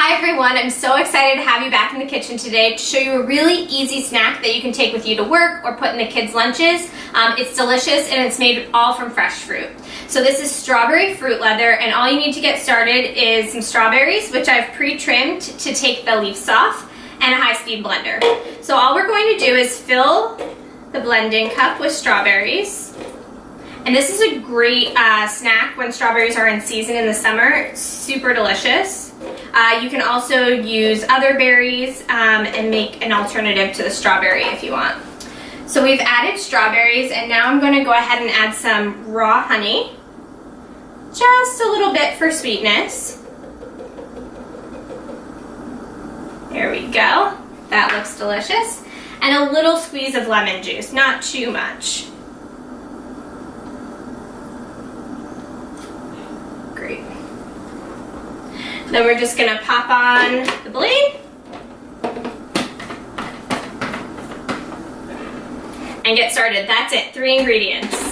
Hi everyone, I'm so excited to have you back in the kitchen today to show you a really easy snack that you can take with you to work or put in the kids' lunches. It's delicious and it's made all from fresh fruit. So this is strawberry fruit leather, and all you need to get started is some strawberries, which I've pre-trimmed to take the leaves off, and a high-speed blender. So all we're going to do is fill the blending cup with strawberries. And this is a great snack when strawberries are in season in the summer. It's super delicious. You can also use other berries and make an alternative to the strawberry if you want. So we've added strawberries, and now I'm going to go ahead and add some raw honey. Just a little bit for sweetness. There we go. That looks delicious. And a little squeeze of lemon juice, not too much. Great. Then we're just gonna pop on the blade and get started. That's it, 3 ingredients.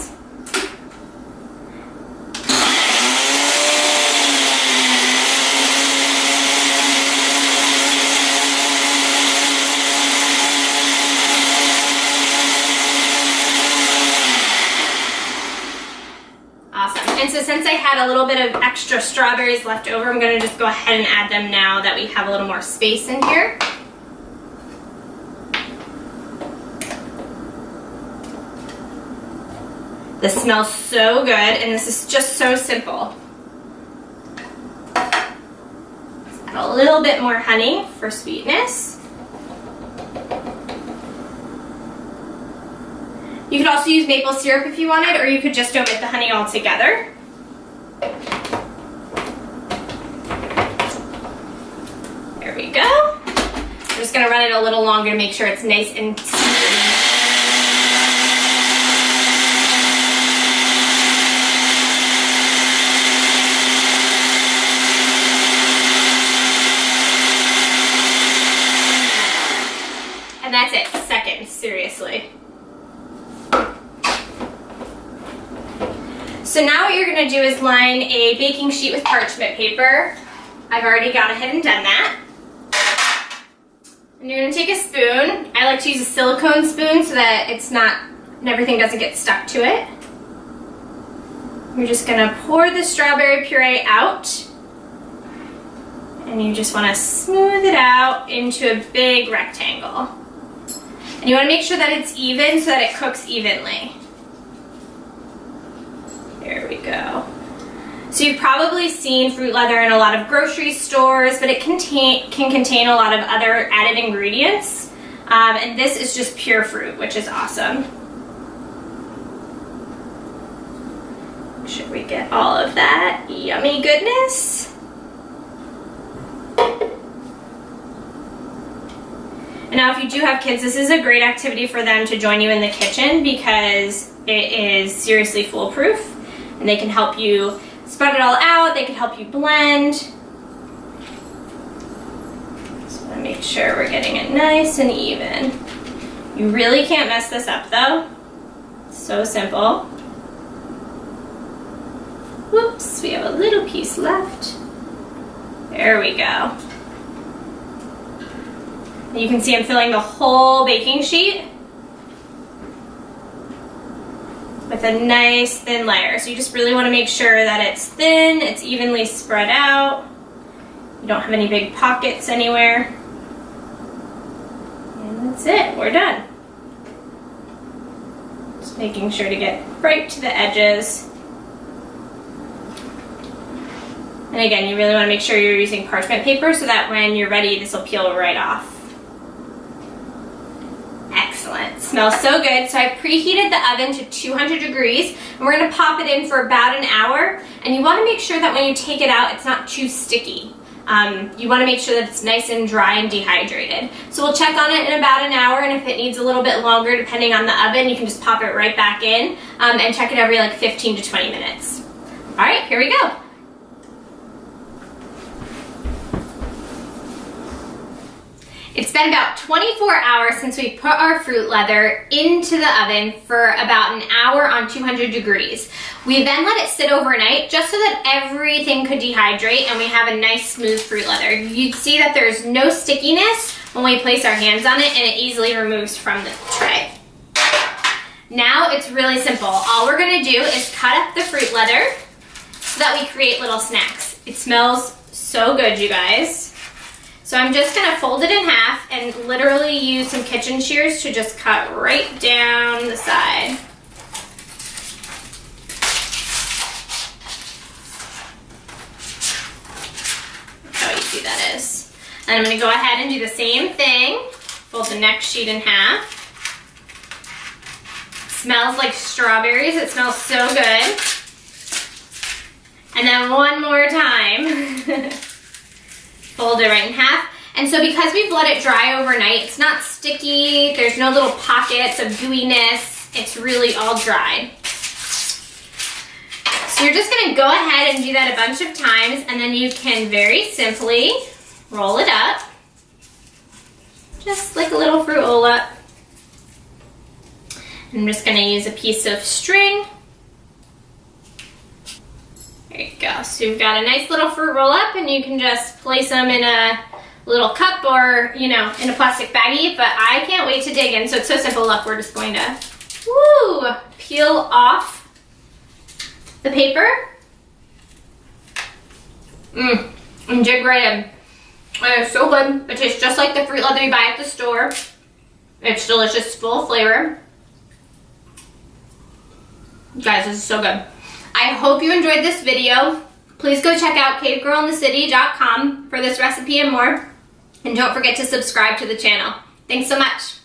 And so since I had a little bit of extra strawberries left over, I'm going to just go ahead and add them now that we have a little more space in here. This smells so good, and this is just so simple. Let's add a little bit more honey for sweetness. You could also use maple syrup if you wanted, or you could just omit the honey altogether. There we go. I'm just gonna run it a little longer to make sure it's nice and smooth. And that's it, seconds, seriously. So now what you're going to do is line a baking sheet with parchment paper. I've already gone ahead and done that. And you're going to take a spoon. I like to use a silicone spoon so that and everything doesn't get stuck to it. You're just going to pour the strawberry puree out. And you just want to smooth it out into a big rectangle. And you want to make sure that it's even so that it cooks evenly. There we go. So you've probably seen fruit leather in a lot of grocery stores, but it can contain a lot of other added ingredients. And this is just pure fruit, which is awesome. Make sure we get all of that yummy goodness. And now if you do have kids, this is a great activity for them to join you in the kitchen because it is seriously foolproof. And they can help you spread it all out. They can help you blend. Just want to make sure we're getting it nice and even. You really can't mess this up though. It's so simple. Whoops, we have a little piece left. There we go. You can see I'm filling the whole baking sheet with a nice thin layer. So you just really want to make sure that it's thin, it's evenly spread out. You don't have any big pockets anywhere. And that's it, we're done. Just making sure to get right to the edges. And again, you really want to make sure you're using parchment paper so that when you're ready, this will peel right off. Excellent, smells so good. So I've preheated the oven to 200 degrees, and we're gonna pop it in for about an hour. And you wanna make sure that when you take it out, it's not too sticky. You wanna make sure that it's nice and dry and dehydrated. So we'll check on it in about an hour, and if it needs a little bit longer, depending on the oven, you can just pop it right back in and check it every like 15 to 20 minutes. All right, here we go. It's been about 24 hours since we put our fruit leather into the oven for about an hour on 200 degrees. We then let it sit overnight just so that everything could dehydrate and we have a nice smooth fruit leather. You'd see that there's no stickiness when we place our hands on it, and it easily removes from the tray. Now it's really simple. All we're gonna do is cut up the fruit leather so that we create little snacks. It smells so good, you guys. So I'm just gonna fold it in half and literally use some kitchen shears to just cut right down the side. Look how easy that is. And I'm gonna go ahead and do the same thing. Fold the next sheet in half. It smells like strawberries. It smells so good. And then one more time. Fold it right in half. And so because we've let it dry overnight, it's not sticky, there's no little pockets of gooiness, it's really all dried. So you're just gonna go ahead and do that a bunch of times, and then you can very simply roll it up, just like a little fruit roll-up. I'm just gonna use a piece of string. There you go. So you've got a nice little fruit roll up, and you can just place them in a little cup or, you know, in a plastic baggie, but I can't wait to dig in. So it's so simple. Look, we're just going to, peel off the paper. And dig right in. And it's so good. It tastes just like the fruit leather you buy at the store. It's delicious, full of flavor. Guys, this is so good. I hope you enjoyed this video. Please go check out cavegirlinthecity.com for this recipe and more. And don't forget to subscribe to the channel. Thanks so much.